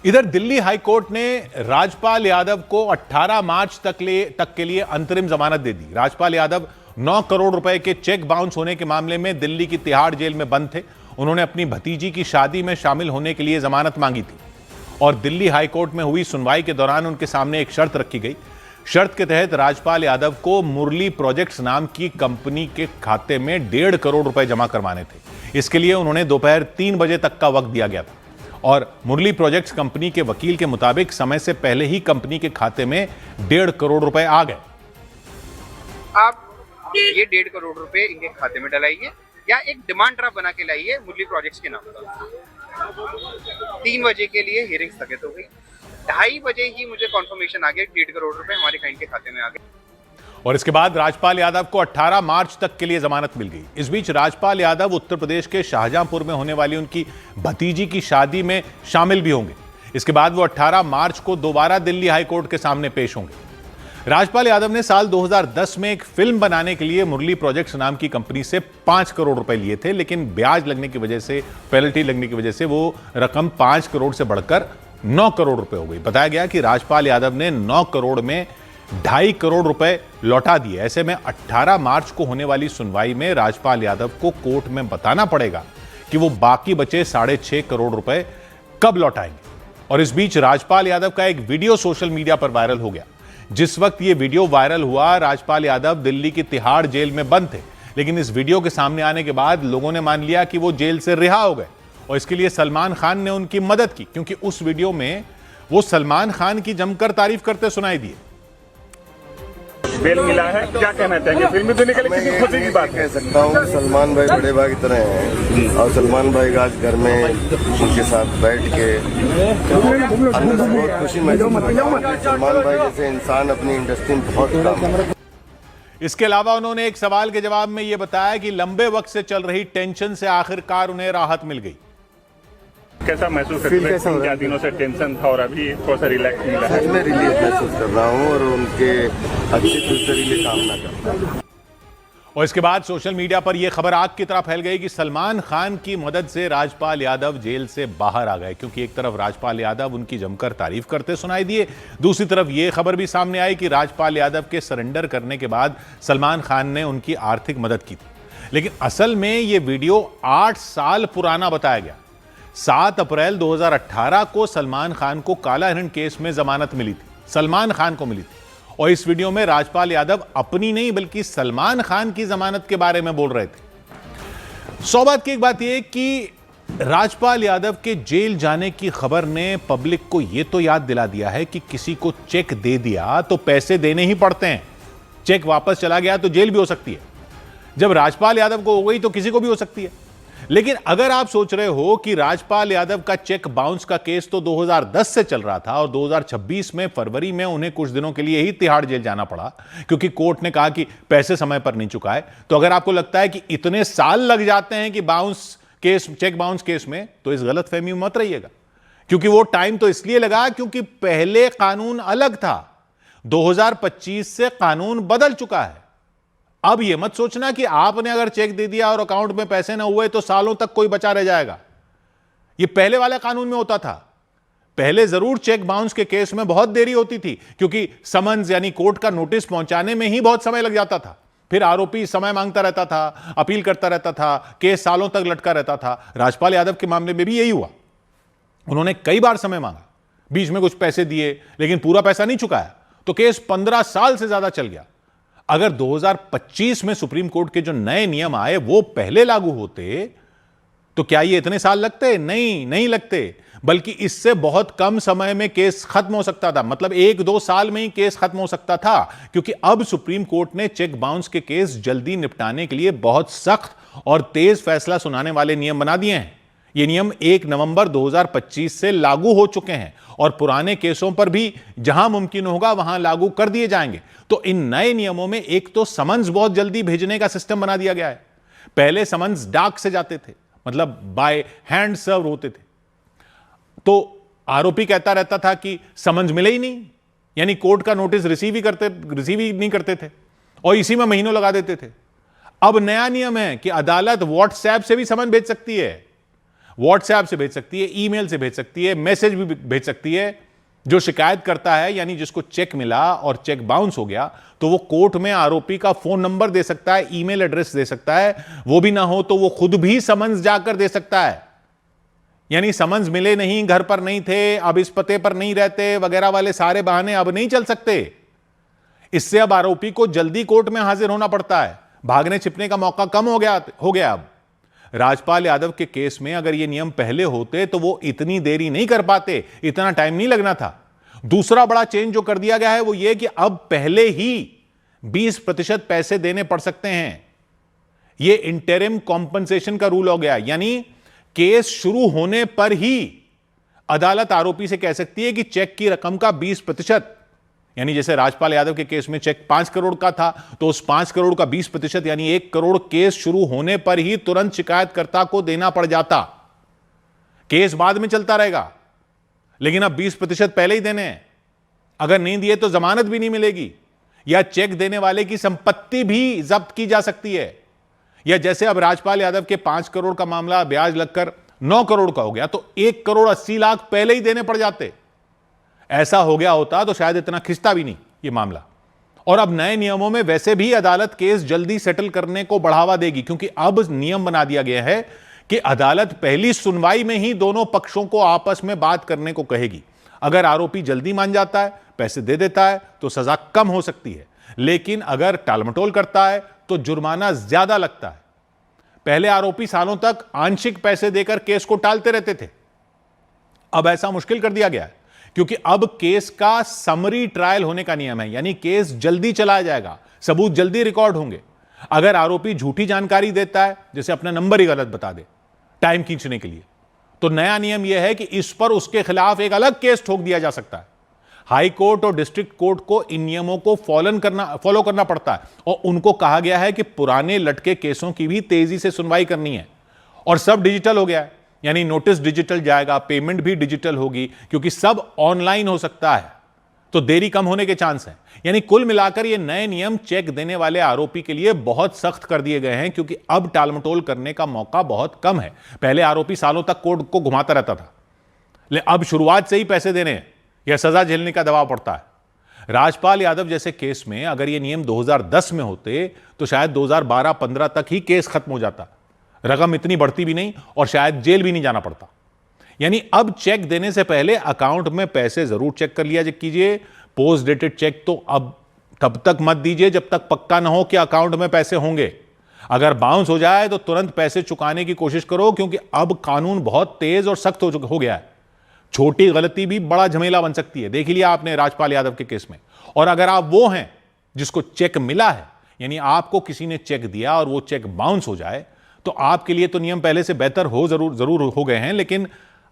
इधर दिल्ली हाईकोर्ट ने राजपाल यादव को 18 मार्च तक के लिए अंतरिम जमानत दे दी। राजपाल यादव 9 करोड़ रुपए के चेक बाउंस होने के मामले में दिल्ली की तिहाड़ जेल में बंद थे। उन्होंने अपनी भतीजी की शादी में शामिल होने के लिए जमानत मांगी थी और दिल्ली हाईकोर्ट में हुई सुनवाई के दौरान उनके सामने एक शर्त रखी गई। शर्त के तहत राजपाल यादव को मुरली प्रोजेक्ट्स नाम की कंपनी के खाते में 1.5 करोड़ रुपए जमा करवाने थे। इसके लिए उन्होंने दोपहर 3 बजे तक का वक्त दिया गया था और मुरली प्रोजेक्ट्स कंपनी के वकील के मुताबिक समय से पहले ही कंपनी के खाते में 1.5 करोड़ रुपए आ गए। आप ये 1.5 करोड़ रुपए इनके खाते में डलाइए या एक डिमांड ड्राफ्ट बना के लाइए मुरली प्रोजेक्ट्स के नाम पर। 3 बजे के लिए हियरिंग स्थगित हो गई। 2:30 बजे ही मुझे कॉन्फर्मेशन आ गया 1.5 करोड़ रुपए हमारे क्लाइंट के खाते में आ गए। और इसके बाद राजपाल यादव को 18 मार्च तक के लिए जमानत मिल गई। इस बीच राजपाल यादव उत्तर प्रदेश के शाहजहांपुर में होने वाली उनकी भतीजी की शादी में शामिल भी होंगे। इसके बाद वो 18 मार्च को दोबारा दिल्ली हाईकोर्ट के सामने पेश होंगे। राजपाल यादव ने साल 2010 में एक फिल्म बनाने के लिए मुरली प्रोजेक्ट्स नाम की कंपनी से 5 करोड़ रुपए लिए थे, लेकिन ब्याज लगने की वजह से, पेनल्टी लगने की वजह से वो रकम 5 करोड़ से बढ़कर 9 करोड़ रुपए हो गई। बताया गया कि राजपाल यादव ने 9 करोड़ में 2.5 करोड़ रुपए लौटा दिए। ऐसे में 18 मार्च को होने वाली सुनवाई में राजपाल यादव को कोर्ट में बताना पड़ेगा कि वो बाकी बचे 6.5 करोड़ रुपए कब लौटाएंगे। और इस बीच राजपाल यादव का एक वीडियो सोशल मीडिया पर वायरल हो गया। जिस वक्त ये वीडियो वायरल हुआ, राजपाल यादव दिल्ली की तिहाड़ जेल में बंद थे, लेकिन इस वीडियो के सामने आने के बाद लोगों ने मान लिया कि वो जेल से रिहा हो गए और इसके लिए सलमान खान ने उनकी मदद की, क्योंकि उस वीडियो में वो सलमान खान की जमकर तारीफ करते सुनाई दिए। बेल मिला है, क्या कहना चाहेंगे? फिल्म तो निकली, कितनी खुशी की बात कह सकता हूँ। सलमान भाई बड़े भाई की तरह हैं और सलमान भाई आज घर में उनके साथ बैठ के अंदर से बहुत खुशी महसूस होती है। सलमान भाई जैसे इंसान अपनी इंडस्ट्री में बहुत कम है। इसके अलावा उन्होंने एक सवाल के जवाब में यह बताया कि लंबे वक्त से चल रही टेंशन से आखिरकार उन्हें राहत मिल गई। कैसा महसूस करते हैं? क्या दिनों से टेंशन था और अभी थोड़ा सा रिलैक्स मिला है? मैं रिलीफ महसूस कर रहा हूँ और उनके अच्छे फ्यूचर की कामना करता हूँ। और इसके बाद सोशल मीडिया पर यह खबर आग की तरह फैल गई कि सलमान खान की मदद से राजपाल यादव जेल से बाहर आ गए, क्योंकि एक तरफ राजपाल यादव उनकी जमकर तारीफ करते सुनाई दिए, दूसरी तरफ यह खबर भी सामने आई कि राजपाल यादव के सरेंडर करने के बाद सलमान खान ने उनकी आर्थिक मदद की थी। लेकिन असल में यह वीडियो 8 साल पुराना बताया गया। 7 अप्रैल 2018 को सलमान खान को काला हिरण केस में जमानत मिली थी, सलमान खान को मिली थी। और इस वीडियो में राजपाल यादव अपनी नहीं बल्कि सलमान खान की जमानत के बारे में बोल रहे थे। 100 बात की एक बात यह कि राजपाल यादव के जेल जाने की खबर ने पब्लिक को यह तो याद दिला दिया है कि किसी को चेक दे दिया तो पैसे देने ही पड़ते हैं। चेक वापस चला गया तो जेल भी हो सकती है। जब राजपाल यादव को हो गई तो किसी को भी हो सकती है। लेकिन अगर आप सोच रहे हो कि राजपाल यादव का चेक बाउंस का केस तो 2010 से चल रहा था और 2026 में फरवरी में उन्हें कुछ दिनों के लिए ही तिहाड़ जेल जाना पड़ा क्योंकि कोर्ट ने कहा कि पैसे समय पर नहीं चुकाए, तो अगर आपको लगता है कि इतने साल लग जाते हैं कि bounce case, cheque bounce case में, तो इस गलतफहमी में मत रहिएगा। क्योंकि वो टाइम तो इसलिए लगा क्योंकि पहले कानून अलग था, 2025 से कानून बदल चुका है। अब यह मत सोचना कि आपने अगर चेक दे दिया और अकाउंट में पैसे ना हुए तो सालों तक कोई बचा रह जाएगा। यह पहले वाले कानून में होता था। पहले जरूर चेक बाउंस के केस में बहुत देरी होती थी क्योंकि समन्स यानी कोर्ट का नोटिस पहुंचाने में ही बहुत समय लग जाता था। फिर आरोपी समय मांगता रहता था, अपील करता रहता था, केस सालों तक लटका रहता था। राजपाल यादव के मामले में भी यही हुआ। उन्होंने कई बार समय मांगा, बीच में कुछ पैसे दिए लेकिन पूरा पैसा नहीं चुकाया, तो केस 15 साल से ज्यादा चल गया। अगर 2025 में सुप्रीम कोर्ट के जो नए नियम आए वो पहले लागू होते तो क्या ये इतने साल लगते? नहीं लगते, बल्कि इससे बहुत कम समय में केस खत्म हो सकता था। मतलब 1-2 साल में ही केस खत्म हो सकता था, क्योंकि अब सुप्रीम कोर्ट ने चेक बाउंस के केस जल्दी निपटाने के लिए बहुत सख्त और तेज फैसला सुनाने वाले नियम बना दिए हैं। ये नियम 1 नवंबर 2025 से लागू हो चुके हैं और पुराने केसों पर भी जहां मुमकिन होगा वहां लागू कर दिए जाएंगे। तो इन नए नियमों में एक तो समन्स बहुत जल्दी भेजने का सिस्टम बना दिया गया है। पहले समन्स डाक से जाते थे, मतलब बाय हैंड सर्व होते थे, तो आरोपी कहता रहता था कि समन्स मिले ही नहीं, यानी कोर्ट का नोटिस रिसीव ही नहीं करते थे और इसी में महीनों लगा देते थे। अब नया नियम है कि अदालत व्हाट्सएप से भी समन भेज सकती है। व्हाट्सएप से भेज सकती है, ईमेल से भेज सकती है, मैसेज भी भेज सकती है। जो शिकायत करता है यानी जिसको चेक मिला और चेक बाउंस हो गया तो वो कोर्ट में आरोपी का फोन नंबर दे सकता है, ईमेल एड्रेस दे सकता है। वो भी ना हो तो वो खुद भी समन्स जाकर दे सकता है, यानी समन्स मिले नहीं, घर पर नहीं थे, अब इस पते पर नहीं रहते वगैरह वाले सारे बहाने अब नहीं चल सकते। इससे अब आरोपी को जल्दी कोर्ट में हाजिर होना पड़ता है, भागने छिपने का मौका कम हो गया। अब राजपाल यादव के केस में अगर ये नियम पहले होते तो वो इतनी देरी नहीं कर पाते, इतना टाइम नहीं लगना था। दूसरा बड़ा चेंज जो कर दिया गया है वो ये कि अब पहले ही 20% पैसे देने पड़ सकते हैं। ये इंटरिम कॉम्पनसेशन का रूल हो गया, यानी केस शुरू होने पर ही अदालत आरोपी से कह सकती है कि चेक की रकम का 20%, यानी जैसे राजपाल यादव के केस में चेक 5 करोड़ का था तो उस 5 करोड़ का 20% यानी 1 करोड़ केस शुरू होने पर ही तुरंत शिकायतकर्ता को देना पड़ जाता। केस बाद में चलता रहेगा, लेकिन अब 20% पहले ही देने हैं। अगर नहीं दिए तो जमानत भी नहीं मिलेगी, या चेक देने वाले की संपत्ति भी जब्त की जा सकती है। या जैसे अब राजपाल यादव के 5 करोड़ का मामला ब्याज लगकर 9 करोड़ का हो गया तो 1 करोड़ 80 लाख पहले ही देने पड़ जाते। ऐसा हो गया होता तो शायद इतना खिंचता भी नहीं ये मामला। और अब नए नियमों में वैसे भी अदालत केस जल्दी सेटल करने को बढ़ावा देगी, क्योंकि अब नियम बना दिया गया है कि अदालत पहली सुनवाई में ही दोनों पक्षों को आपस में बात करने को कहेगी। अगर आरोपी जल्दी मान जाता है, पैसे दे देता है तो सजा कम हो सकती है, लेकिन अगर टालमटोल करता है तो जुर्माना ज्यादा लगता है। पहले आरोपी सालों तक आंशिक पैसे देकर केस को टालते रहते थे, अब ऐसा मुश्किल कर दिया गया है, क्योंकि अब केस का समरी ट्रायल होने का नियम है, यानी केस जल्दी चलाया जाएगा, सबूत जल्दी रिकॉर्ड होंगे। अगर आरोपी झूठी जानकारी देता है, जैसे अपना नंबर ही गलत बता दे टाइम खींचने के लिए, तो नया नियम यह है कि इस पर उसके खिलाफ एक अलग केस ठोक दिया जा सकता है। हाई कोर्ट और डिस्ट्रिक्ट कोर्ट को इन नियमों को फॉलो करना पड़ता है, और उनको कहा गया है कि पुराने लटके केसों की भी तेजी से सुनवाई करनी है। और सब डिजिटल हो गया है, यानी नोटिस डिजिटल जाएगा, पेमेंट भी डिजिटल होगी, क्योंकि सब ऑनलाइन हो सकता है, तो देरी कम होने के चांस हैं। यानी कुल मिलाकर ये नए नियम चेक देने वाले आरोपी के लिए बहुत सख्त कर दिए गए हैं, क्योंकि अब टालमटोल करने का मौका बहुत कम है। पहले आरोपी सालों तक कोर्ट को घुमाता रहता था, लेकिन अब शुरुआत से ही पैसे देने या सजा झेलने का दबाव पड़ता है। राजपाल यादव जैसे केस में अगर ये नियम 2010 में होते तो शायद 2012-15 तक ही केस खत्म हो जाता, रकम इतनी बढ़ती भी नहीं और शायद जेल भी नहीं जाना पड़ता। यानी अब चेक देने से पहले अकाउंट में पैसे जरूर चेक कर लिया कीजिए। पोस्ट डेटेड चेक तो अब तब तक मत दीजिए जब तक पक्का ना हो कि अकाउंट में पैसे होंगे। अगर बाउंस हो जाए तो तुरंत पैसे चुकाने की कोशिश करो, क्योंकि अब कानून बहुत तेज और सख्त हो गया है। छोटी गलती भी बड़ा झमेला बन सकती है, देख लिया आपने राजपाल यादव के केस में। और अगर आप वो हैं जिसको चेक मिला है, यानी आपको किसी ने चेक दिया और वो चेक बाउंस हो जाए, तो आपके लिए तो नियम पहले से बेहतर जरूर हो गए हैं, लेकिन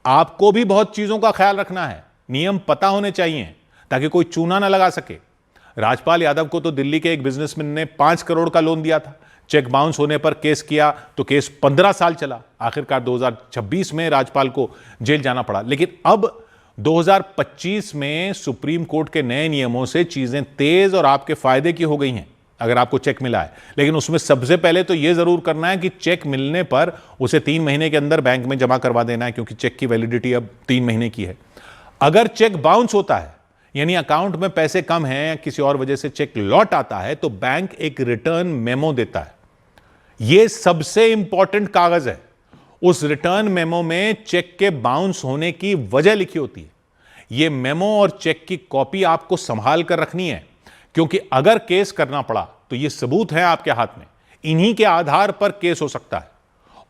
आपको भी बहुत चीजों का ख्याल रखना है। नियम पता होने चाहिए ताकि कोई चूना ना लगा सके। राजपाल यादव को तो दिल्ली के एक बिजनेसमैन ने 5 करोड़ का लोन दिया था, चेक बाउंस होने पर केस किया तो केस 15 साल चला। आखिरकार 2026 में राजपाल को जेल जाना पड़ा। लेकिन अब 2025 में सुप्रीम कोर्ट के नए नियमों से चीजें तेज और आपके फायदे की हो गई हैं अगर आपको चेक मिला है। लेकिन उसमें सबसे पहले तो यह जरूर करना है कि चेक मिलने पर उसे 3 महीने के अंदर बैंक में जमा करवा देना है, क्योंकि चेक की वैलिडिटी अब 3 महीने की है। अगर चेक बाउंस होता है, यानी अकाउंट में पैसे कम हैं या किसी और वजह से चेक लौट आता है, तो बैंक एक रिटर्न मेमो देता है। यह सबसे इंपॉर्टेंट कागज है। उस रिटर्न मेमो में चेक के बाउंस होने की वजह लिखी होती है। यह मेमो और चेक की कॉपी आपको संभाल कर रखनी है, क्योंकि अगर केस करना पड़ा तो यह सबूत है आपके हाथ में, इन्हीं के आधार पर केस हो सकता है।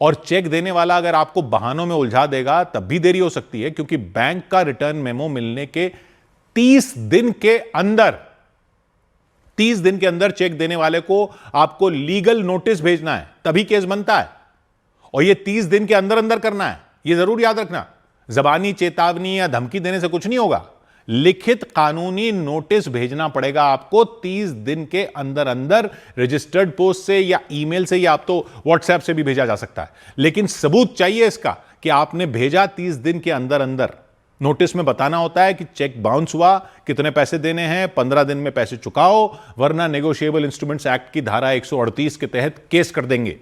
और चेक देने वाला अगर आपको बहानों में उलझा देगा तब भी देरी हो सकती है, क्योंकि बैंक का रिटर्न मेमो मिलने के 30 दिन के अंदर चेक देने वाले को आपको लीगल नोटिस भेजना है, तभी केस बनता है। और यह 30 दिन के अंदर अंदर करना है, यह जरूर याद रखना। जबानी चेतावनी या धमकी देने से कुछ नहीं होगा, लिखित कानूनी नोटिस भेजना पड़ेगा आपको 30 दिन के अंदर अंदर, रजिस्टर्ड पोस्ट से या ईमेल से, या आप तो व्हाट्सएप से भी भेजा जा सकता है। लेकिन सबूत चाहिए इसका कि आपने भेजा 30 दिन के अंदर अंदर। नोटिस में बताना होता है कि चेक बाउंस हुआ, कितने पैसे देने हैं, 15 दिन में पैसे चुकाओ, वरना नेगोशिएबल इंस्ट्रूमेंट्स एक्ट की धारा 138 के तहत केस कर देंगे।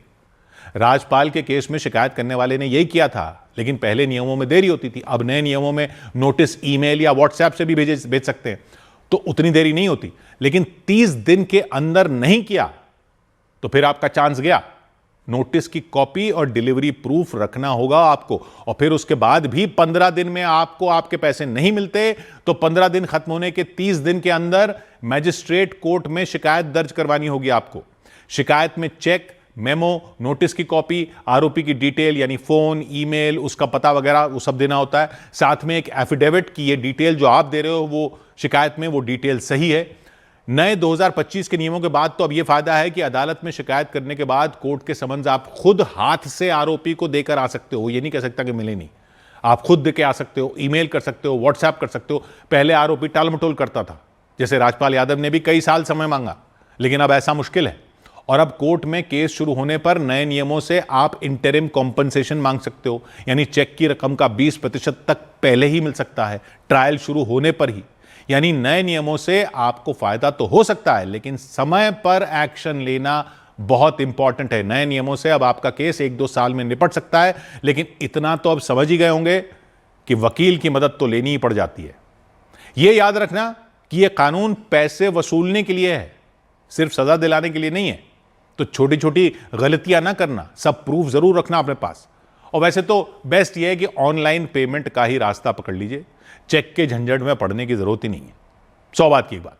राजपाल के केस में शिकायत करने वाले ने यही किया था, लेकिन पहले नियमों में देरी होती थी। अब नए नियमों में नोटिस ईमेल या व्हाट्सएप से भी भेज सकते हैं, तो उतनी देरी नहीं होती। लेकिन 30 दिन के अंदर नहीं किया तो फिर आपका चांस गया। नोटिस की कॉपी और डिलीवरी प्रूफ रखना होगा आपको, और फिर उसके बाद भी 15 दिन में आपको आपके पैसे नहीं मिलते तो 15 दिन खत्म होने के 30 दिन के अंदर मैजिस्ट्रेट कोर्ट में शिकायत दर्ज करवानी होगी आपको। शिकायत में चेक, मेमो, नोटिस की कॉपी, आरोपी की डिटेल यानी फोन, ईमेल, उसका पता वगैरह वो सब देना होता है। साथ में एक एफिडेविट की ये डिटेल जो आप दे रहे हो वो शिकायत में वो डिटेल सही है। नए 2025 के नियमों के बाद तो अब यह फायदा है कि अदालत में शिकायत करने के बाद कोर्ट के समन्स आप खुद हाथ से आरोपी को देकर आ सकते हो। यह नहीं कह सकता कि मिले नहीं, आप खुद दे के आ सकते हो, ईमेल कर सकते हो, व्हाट्सएप कर सकते हो। पहले आरोपी टाल मटोल करता था, जैसे राजपाल यादव ने भी कई साल समय मांगा, लेकिन अब ऐसा मुश्किल है। और अब कोर्ट में केस शुरू होने पर नए नियमों से आप इंटरिम कॉम्पनसेशन मांग सकते हो, यानी चेक की रकम का 20% तक पहले ही मिल सकता है, ट्रायल शुरू होने पर ही। यानी नए नियमों से आपको फायदा तो हो सकता है, लेकिन समय पर एक्शन लेना बहुत इंपॉर्टेंट है। नए नियमों से अब आपका केस 1-2 साल में निपट सकता है, लेकिन इतना तो अब समझ ही गए होंगे कि वकील की मदद तो लेनी ही पड़ जाती है। यह याद रखना कि यह कानून पैसे वसूलने के लिए है, सिर्फ सजा दिलाने के लिए नहीं है। तो छोटी छोटी गलतियां ना करना, सब प्रूफ जरूर रखना अपने पास। और वैसे तो बेस्ट यह है कि ऑनलाइन पेमेंट का ही रास्ता पकड़ लीजिए, चेक के झंझट में पड़ने की जरूरत ही नहीं है। 100 बात की एक बात।